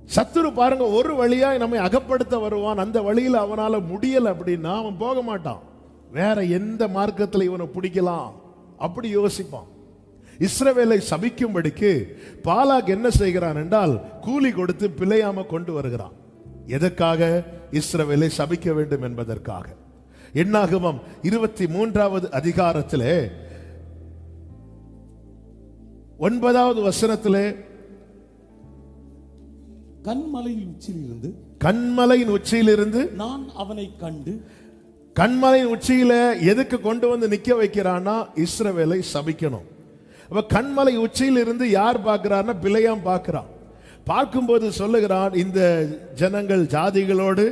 சத்துரு பாருங்க, ஒரு வழியா நம்மை அகப்படுத்த வருவான். அந்த வழியில் அவனால முடியல அப்படின்னா அவன் போக மாட்டான். வேற எந்த மார்க்கத்தில் இவனை பிடிக்கலாம் அப்படி யோசிப்பான். இஸ்ரவேலை சபிக்கும்படிக்கு பாலாக் என்ன செய்கிறான் என்றால் கூலி கொடுத்து பிழையாம கொண்டு வருகிறான். எதற்காக? இஸ்ரவேலை சபிக்க வேண்டும் என்பதற்காக. என்னாகமம் 23வது அதிகாரத்திலே 9வது வசனத்திலே, கண்மலையின் உச்சியிலிருந்து நான் அவனை கண்டு. கண்மலையின் உச்சியில எதுக்கு கொண்டு வந்து நிக்க வைக்கிறான்னா இஸ்ரவேலை சபிக்கணும். அப்ப கண்மலை உச்சியில் இருந்து யார் பார்க்கிறார்னா பிழையாம் பார்க்கிறான். பார்க்கும்போது சொல்லுகிறான், இந்த ஜனங்கள் ஜாதிகளோடு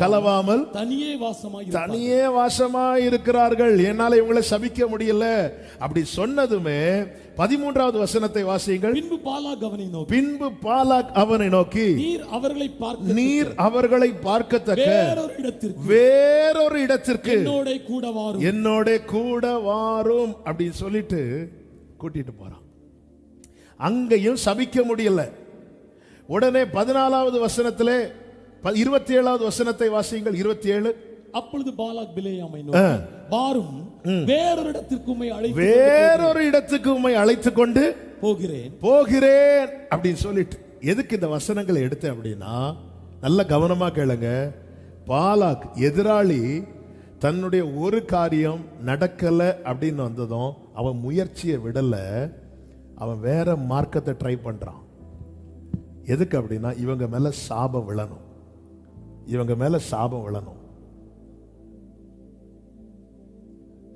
கலவாமல் தனியே வாசமாய் இருக்கிறார்கள், என்னால இவங்களை சபிக்க முடியல. அப்படி சொன்னதுமே 13வது வசனத்தை வாசியுங்கள். பின்பு பாலாக் அவனை நோக்கி நீர் அவர்களை பார்க்கத்தக்க வேறொரு இடத்திற்கு என்னோட கூட வாரும் அப்படின்னு சொல்லிட்டு கூட்டிட்டு போறான். அங்கேயும் சபிக்க முடியல. உடனே 14வது வசனத்திலே 27வது வசனத்தை வாசியுங்கள். 27. அப்பொழுது பாலாக் பிலேயாமை நோக்கி, வாரும், வேறொரு இடத்துக்கு உம்மை அழைத்துக் கொண்டு போகிறேன் அப்படின்னு சொல்லிட்டு. எதுக்கு இந்த வசனங்களை எடுத்தேன் அப்படின்னா, நல்ல கவனமா கேளுங்க. பாலாக் எதிராளி தன்னுடைய ஒரு காரியம் நடக்கல அப்படின்னு வந்ததும் அவன் முயற்சியை விடல, அவன் வேற மார்க்கத்தை ட்ரை பண்றான். எதுக்கு அப்படின்னா இவங்க மேல சாபம் விழணும், இவங்க மேல சாபம் விழணும்.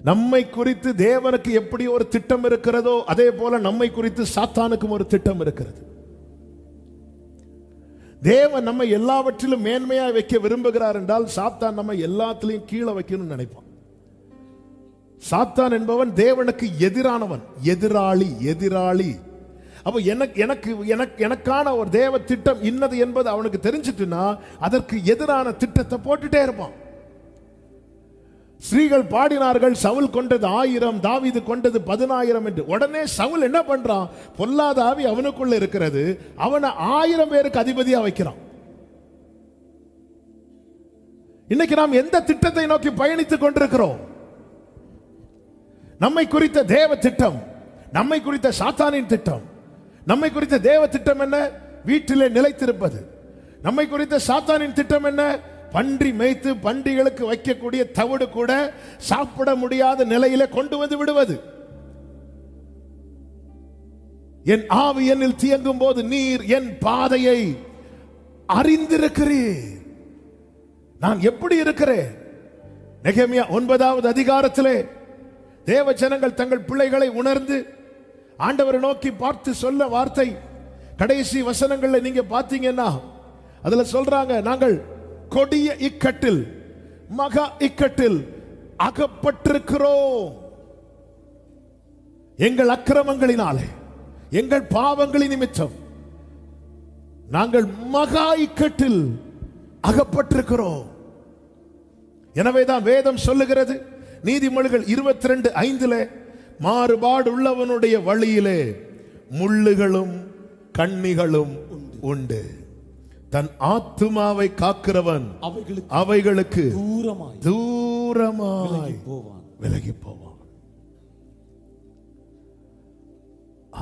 நம்மை குறித்து தேவனுக்கு எப்படி ஒரு திட்டம் இருக்கிறதோ அதே போல நம்மை குறித்து சாத்தானுக்கும் ஒரு திட்டம் இருக்கிறது. தேவன் நம்ம எல்லாவற்றிலும் மேன்மையா வைக்க விரும்புகிறார் என்றால் சாத்தான் நம்ம எல்லாத்திலையும் கீழே வைக்கணும்னு நினைப்பான். சாத்தான் என்பவன் தேவனுக்கு எதிரானவன், எதிராளி. அப்ப எனக்கான ஒரு தேவ திட்டம் இன்னது என்பது அவனுக்கு தெரிஞ்சிட்டுனா அதற்கு எதிரான திட்டத்தை போட்டுட்டே இருப்பான். ஸ்ரீகள் பாடினார்கள், சவுல் கொண்டது 1000, தாவீது கொண்டது 10000 என்று. உடனே சவுல் என்ன பண்றான்? பொல்லாத ஆவி அவனுக்குள்ள இருக்கிறது, அவனை 1000 பேருக்கு அதிபதியா வைக்கிறான். இன்னைக்கு நாம் எந்த திட்டத்தை நோக்கி பயணித்துக் கொண்டிருக்கிறோம்? நம்மை குறித்த தேவ திட்டம், நம்மை குறித்த சாத்தானின் திட்டம். நம்மை குறித்த தேவ திட்டம் என்ன? வீட்டிலே நிலைத்திருப்பது. நம்மை குறித்த சாத்தானின் திட்டம் என்ன? பன்றி மேய்த்து பன்றிகளுக்கு வைக்கக்கூடிய தவிடு கூட சாப்பிட முடியாத நிலையில கொண்டு வந்து விடுவது. என் ஆவி என்னில் தியங்கும் போது நீர் என் பாதையை அறிந்திருக்கிறீர். நான் எப்படி இருக்கிறேன்? நெகேமியா 9வது அதிகாரத்திலே தேவ ஜனங்கள் தங்கள் பிள்ளைகளை உணர்ந்து ஆண்டவரை நோக்கி பார்த்து சொல்ல வார்த்தை கடைசி வசனங்கள்ல நீங்க பாத்தீங்கன்னா அதுல சொல்றாங்க, நாங்கள் கொடிய இக்கட்டில் மகா இக்கட்டில் அகப்பட்டிருக்கிறோம். எங்கள் அக்கிரமங்களினாலே எங்கள் பாவங்களின் நிமித்தம் நாங்கள் மகா இக்கட்டில் அகப்பட்டிருக்கிறோம். எனவேதான் வேதம் சொல்லுகிறது, நீதிமொழிகள் 22:5 மாறுபாடு உள்ளவனுடைய வழியிலே முள்ளுகளும் கண்ணிகளும் உண்டு, தன் ஆத்துமாவை காக்கிறவன் அவைகளுக்கு தூரமாய் விலகி போவான்.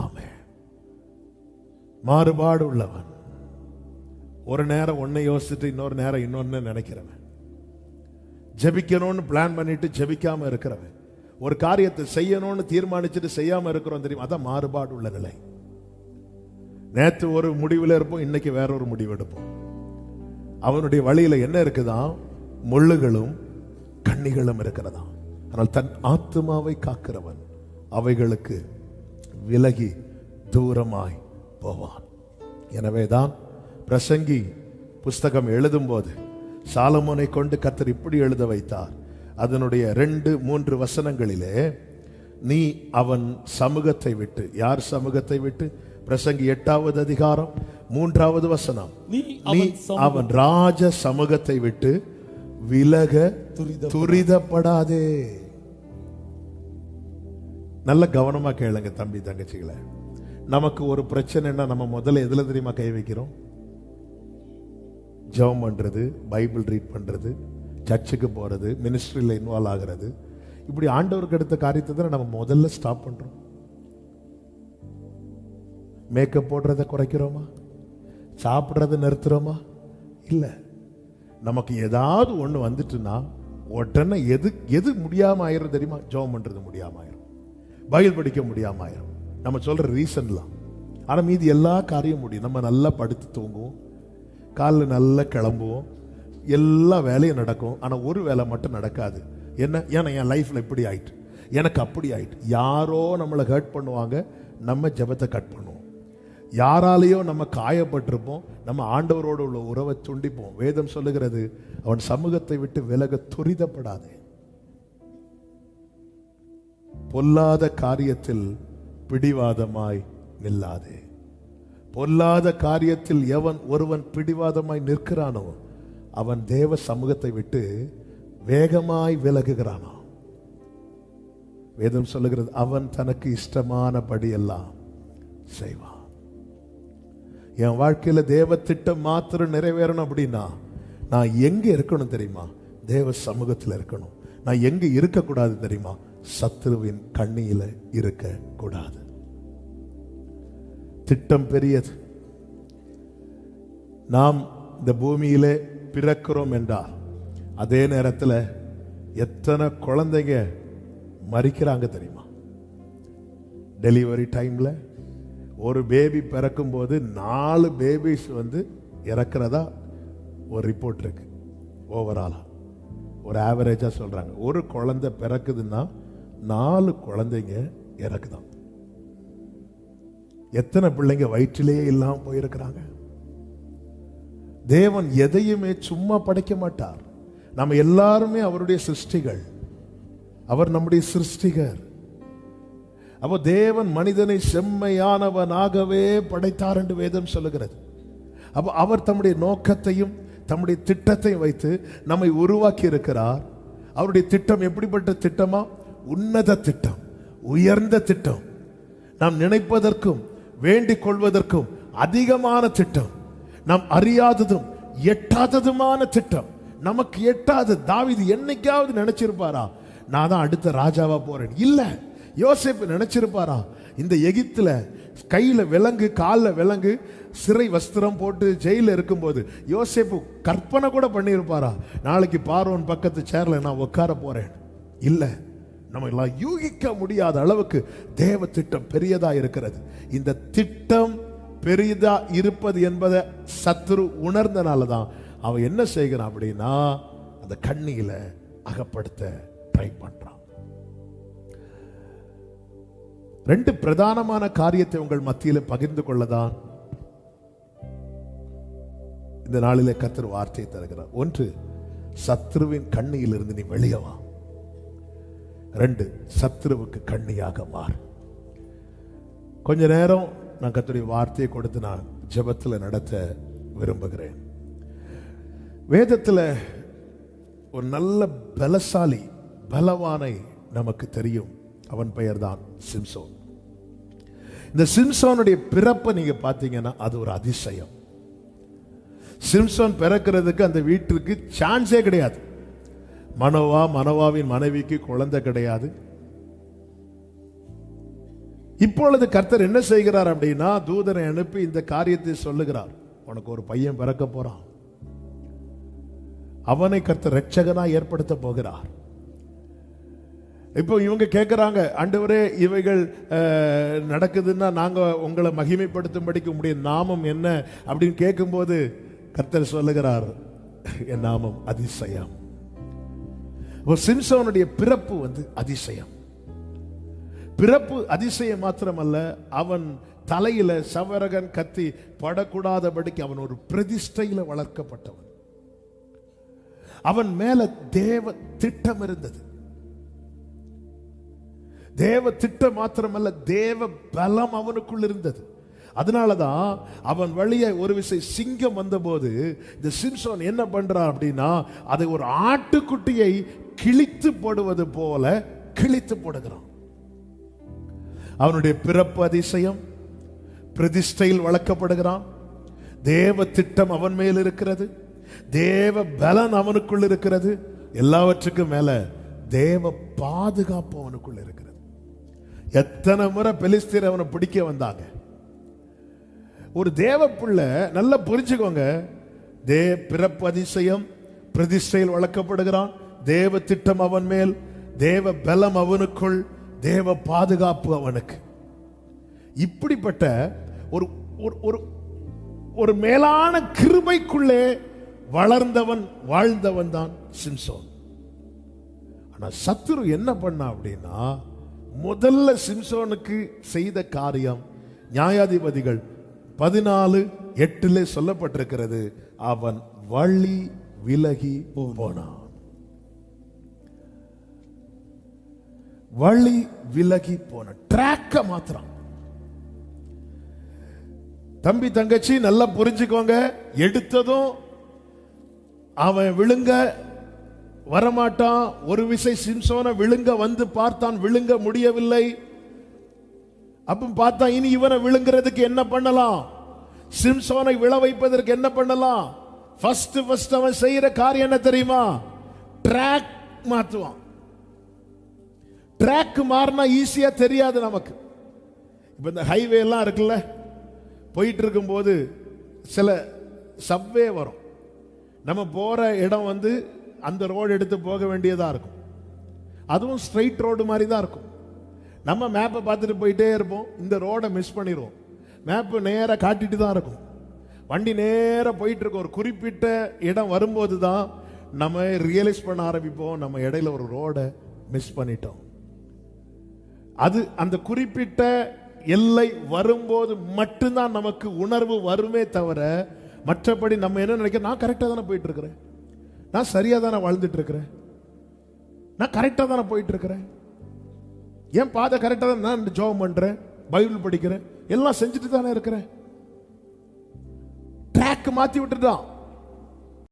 ஆமென். மாறுபாடு உள்ளவன் ஒரு நேரம் ஒன்னை யோசிச்சுட்டு இன்னொரு நேரம் இன்னொன்னு நினைக்கிறவன், ஜெபிக்கணும்னு பிளான் பண்ணிட்டு ஜெபிக்காம இருக்கிறவன், ஒரு காரியத்தை செய்யணும்னு தீர்மானிச்சுட்டு செய்யாம இருக்கிறோம் தெரியும். அதான் மாறுபாடு உள்ள நிலை. நேற்று ஒரு முடிவில் இருப்போம், இன்னைக்கு வேற ஒரு முடிவு எடுப்போம். அவனுடைய வழியில என்ன இருக்குதான்? முள்ளுகளும் கண்ணிகளும் இருக்கிறதா. ஆனால் தன் ஆத்துமாவை காக்கிறவன் அவைகளுக்கு விலகி தூரமாய் போவான். எனவேதான் பிரசங்கி புஸ்தகம் எழுதும் போது சாலமோனை கொண்டு கர்த்தர் இப்படி எழுத வைத்தார். அதனுடைய 2-3 வசனங்களிலே நீ அவன் சமூகத்தை விட்டு, யார் சமூகத்தை விட்டு? பிரசங்கி 8வது அதிகாரம் 3வது வசனம், நீ அவன் ராஜ சமூகத்தை விட்டு விலக துரிதப்படாதே. நல்ல கவனமா கேளுங்க தம்பி தங்கச்சிகளை. நமக்கு ஒரு பிரச்சனைன்னா நம்ம முதல்ல எதுல தெரியுமா கை வைக்கிறோம்? ஜெபம் பண்றது, பைபிள் ரீட் பண்றது, சர்ச்சுக்கு போறது, மினிஸ்ட்ரியில் இன்வால்வ் ஆகிறது, இப்படி ஆண்டவருக்கு எடுத்த காரியத்தை தான் நம்ம முதல்ல ஸ்டாப் பண்றோம். மேக்கப் போடுறத குறைக்கிறோமா? சாப்பிட்றத நிறுத்துறோமா? இல்லை. நமக்கு ஏதாவது ஒன்று வந்துட்டுன்னா உடனே எது முடியாம ஆயிரும் தெரியுமா? ஜெபம் பண்றது முடியாம ஆயிரும், பைபிள் படிக்க முடியாம ஆயிரும். நம்ம சொல்ற ரீசன்லாம். ஆனா மீதி எல்லா காரியம் முடியும். நம்ம நல்லா படுத்து தூங்குவோம், காலில் நல்லா கிளம்புவோம், எல்லா வேலையும் நடக்கும். ஆனா ஒரு வேலை மட்டும் நடக்காது. என்ன? ஏன்னா என் லைஃப்ல இப்படி ஆயிட்டு, எனக்கு அப்படி ஆயிட்டு. யாரோ நம்மளை ஹர்ட் பண்ணுவாங்க, நம்ம ஜெபத்தை கட் பண்ணுவோம். யாராலேயோ நம்ம காயப்பட்டிருப்போம், நம்ம ஆண்டவரோடு உள்ள உறவை துண்டிப்போம். வேதம் சொல்லுகிறது, அவன் சமூகத்தை விட்டு விலக துரிதப்படாதே, பொல்லாத காரியத்தில் பிடிவாதமாய் நில்லாதே. பொல்லாத காரியத்தில் எவன் ஒருவன் பிடிவாதமாய் நிற்கிறானோ அவன் தேவ சமூகத்தை விட்டு வேகமாய் விலகுகிறானோ. வேதம் சொல்லுகிறது, அவன் தனக்கு இஷ்டமானபடி எல்லாம் செய்வான். என் வாழ்க்கையில தேவ திட்டம் மாத்திரம் நிறைவேறணும் அப்படின்னா நான் எங்க இருக்கணும் தெரியுமா? தேவ சமூகத்தில் இருக்கணும். நான் எங்க இருக்கக்கூடாது தெரியுமா? சத்துருவின் கண்ணியில இருக்க கூடாது. திட்டம் பெரியது. நாம் இந்த பூமியிலே பிறக்கிறோம் என்றால் அதே நேரத்தில் எத்தனை குழந்தைங்க மரிக்கிறாங்க தெரியுமா? டெலிவரி டைம்ல ஒரு பேபி பிறக்கும் போது 4 பேபிஸ் இறக்கிறதா ஒரு ரிப்போர்ட் இருக்கு. ஓவராலா ஒரு ஆவரேஜா சொல்றாங்க. ஒரு குழந்தை பிறக்குதுன்னா 4 குழந்தைங்க இறக்குதான். எத்தனை பிள்ளைங்க வயிற்றிலேயே இல்லாம போயிருக்கிறாங்க. தேவன் எதையுமே சும்மா படைக்க மாட்டார். நம்ம எல்லாருமே அவருடைய சிருஷ்டிகள். அவர் நம்முடைய சிருஷ்டிகர். அப்போ தேவன் மனிதனை செம்மையானவனாகவே படைத்தார் என்று வேதம் சொல்லுகிறது. அப்போ அவர் தம்முடைய நோக்கத்தையும் தம்முடைய திட்டத்தையும் வைத்து நம்மை உருவாக்கி இருக்கிறார். அவருடைய திட்டம் எப்படிப்பட்ட திட்டமா? உன்னத திட்டம், உயர்ந்த திட்டம், நாம் நினைப்பதற்கும் வேண்டிக் கொள்வதற்கும் அதிகமான திட்டம், நாம் அறியாததும் எட்டாததுமான திட்டம். நமக்கு எட்டாது. தாவீது என்னைக்காவது நினைச்சிருப்பாரா நான் தான் அடுத்த ராஜாவா போறேன்? இல்ல. யோசேப்பு நினைச்சிருப்பாரா இந்த எகிப்துல கையில விலங்கு காலில் விலங்கு சிறை வஸ்திரம் போட்டு ஜெயில இருக்கும்போது யோசேப்பு கற்பனை கூட பண்ணியிருப்பாரா நாளைக்கு பார்வோன் பக்கத்து சேர்ல நான் உட்கார போறேன்? இல்ல. நம்ம எல்லாம் யூகிக்க முடியாத அளவுக்கு தேவ திட்டம் பெரியதா இருக்கிறது. இந்த திட்டம் பெரியதா இருப்பது என்பதை சத்துரு உணர்ந்தனாலதான் அவன் என்ன செய்கிறான் அப்படின்னா அந்த கண்ணியில அகப்படுத்த ட்ரை பண்றான். 2 பிரதானமான காரியத்தை உங்கள் மத்தியில் பகிர்ந்து கொள்ளதான் இந்த நாளிலே கர்த்தர் வார்த்தையை தருகிறார். 1, சத்ருவின் கண்ணியில் இருந்து நீ வெளியே வா. 2, சத்ருவுக்கு கண்ணியாக மாறு. கொஞ்ச நேரம் நான் கர்த்தருடைய வார்த்தையை கொடுத்து நான் ஜெபத்தில் நடத்த விரும்புகிறேன். வேதத்தில் ஒரு நல்ல பலசாலி பலவானை நமக்கு தெரியும். அவன் பெயர் தான் சிம்சோன். இந்த சிம்சோனுடைய பிறப்பை நீங்க பாத்தீங்கன்னா அது ஒரு அதிசயம். சிம்சோன் பிறக்கிறதுக்கு அந்த வீட்டிற்கு சான்ஸே கிடையாது. மனோவாவின் மனைவிக்கு குழந்தை கிடையாது. இப்பொழுது கர்த்தர் என்ன செய்கிறார் அப்படின்னா தூதனை அனுப்பி இந்த காரியத்தை சொல்லுகிறார். உனக்கு ஒரு பையன் பிறக்க போறான். அவனை கர்த்தர் இரட்சகனா ஏற்படுத்த போகிறார். இப்போ இவங்க கேட்கிறாங்க, ஆண்டவரே இவைகள் நடக்குதுன்னா நாங்க உங்களை மகிமைப்படுத்தும்படிக்கு உங்களுடைய நாமம் என்ன அப்படின்னு கேட்கும்போது கர்த்தர் சொல்லுகிறார், என் நாமம் அதிசயம். சிம்சோனுடைய பிறப்பு அதிசயம். பிறப்பு அதிசயம் மாத்திரமல்ல, அவன் தலையில சவரகன் கத்தி படக்கூடாதபடிக்கு அவன் ஒரு பிரதிஷ்டையில வளர்க்கப்பட்டவன். அவன் மேல தேவ திட்டம் இருந்தது. தேவ திட்டம் மாத்திரமல்ல, தேவ பலம் அவனுக்குள் இருந்தது. அதனாலதான் அவன் வழியை ஒரு விசை சிங்கம் வந்தபோது இந்த சிம்சோன் என்ன பண்றான் அப்படின்னா அதை ஒரு ஆட்டுக்குட்டியை கிழித்து போடுவது போல கிழித்து போடுகிறான். அவனுடைய பிறப்பு அதிசயம். பிரதிஷ்டையில் வளர்க்கப்படுகிறான். தேவ திட்டம் அவன் மேல் இருக்கிறது. தேவ பலன் அவனுக்குள் இருக்கிறது. எல்லாவற்றுக்கும் மேல தேவ பாதுகாப்பு அவனுக்குள்ள இருக்கிறது. எத்தனை முறை பெலிஸ்தீர் அவனை பிடிக்க வந்தாங்க. ஒரு தேவ பிள்ளை நல்லா புரிஞ்சுக்கோங்க, பிறப்பு அதிசயம், பிரதிஷ்டையில் வளர்க்கப்படுகிறான். தேவ திட்டம் அவன் மேல், தேவ பலம் அவனுக்குள், தேவ பாதுகாப்பு அவனுக்கு. இப்படிப்பட்ட ஒரு ஒரு மேலான கிருபைக்குள்ளே வளர்ந்தவன், வாழ்ந்தவன் தான் சிம்சோன். ஆனா சத்துரு என்ன பண்ணா அப்படின்னா, முதல்ல சிம்சோனுக்கு செய்த காரியம் நியாயாதிபதிகள் 14:8 சொல்லப்பட்டிருக்கிறது, அவன் வழி விலகி போனான். வழி விலகி போன ட்ராக்க மாத்திரம். தம்பி தங்கச்சி நல்லா புரிஞ்சுக்கோங்க, எடுத்ததும் அவன் விழுங்க வரமாட்டான். ஒரு விசை சிம்சோனை விழுங்க வந்து பார்த்தான், விழுங்க முடியவில்லை. அப்ப பார்த்தா இனி இவனை விழுங்குறதுக்கு என்ன பண்ணலாம், சிம்சோனை விழ வைப்பதற்கு என்ன பண்ணலாம். ஃபர்ஸ்ட் அவன் செய்யற காரியம் என்ன தெரியுமா, ட்ராக் மாத்துவான். ட்ராக் மாறினா ஈஸியா தெரியாது நமக்கு. இப்ப இந்த ஹைவே எல்லாம் இருக்குல்ல, போயிட்டு இருக்கும் போது சில சப்வே வரும். நம்ம போற இடம் வந்து அந்த ரோடு எடுத்து போக வேண்டியதா இருக்கும். அதுவும் ஸ்ட்ரைட் ரோடு மாதிரி தான் இருக்கும். நம்ம மேப்பை பார்த்துட்டு போயிட்டே இருப்போம், இந்த ரோடை மிஸ் பண்ணிடுவோம். மேப்பு நேராக காட்டிட்டு தான் இருக்கும். வண்டி நேராக போயிட்டு இருக்கும். ஒரு குறிப்பிட்ட இடம் வரும்போது தான் நம்ம ரியலைஸ் பண்ண ஆரம்பிப்போம், நம்ம இடையில ஒரு ரோடை மிஸ் பண்ணிட்டோம். அது அந்த குறிப்பிட்ட எல்லை வரும்போது மட்டும்தான் நமக்கு உணர்வு வருமே தவிர, மற்றபடி நம்ம என்ன நினைக்கிறோம், நான் கரெக்டாக தானே போயிட்டு இருக்கிறேன், நான் சரியா தானே வாழ்ந்துட்டு இருக்கிறேன், நான் கரெக்டாக தானே போயிட்டு இருக்கிறேன், என் பாதை கரெக்டாக தான், நான் ஜெபம் பண்றேன், பைபிள் படிக்கிறேன், எல்லாம் செஞ்சுட்டு தானே இருக்கிறேன். ட்ராக் மாத்தி விட்டுட்டான்.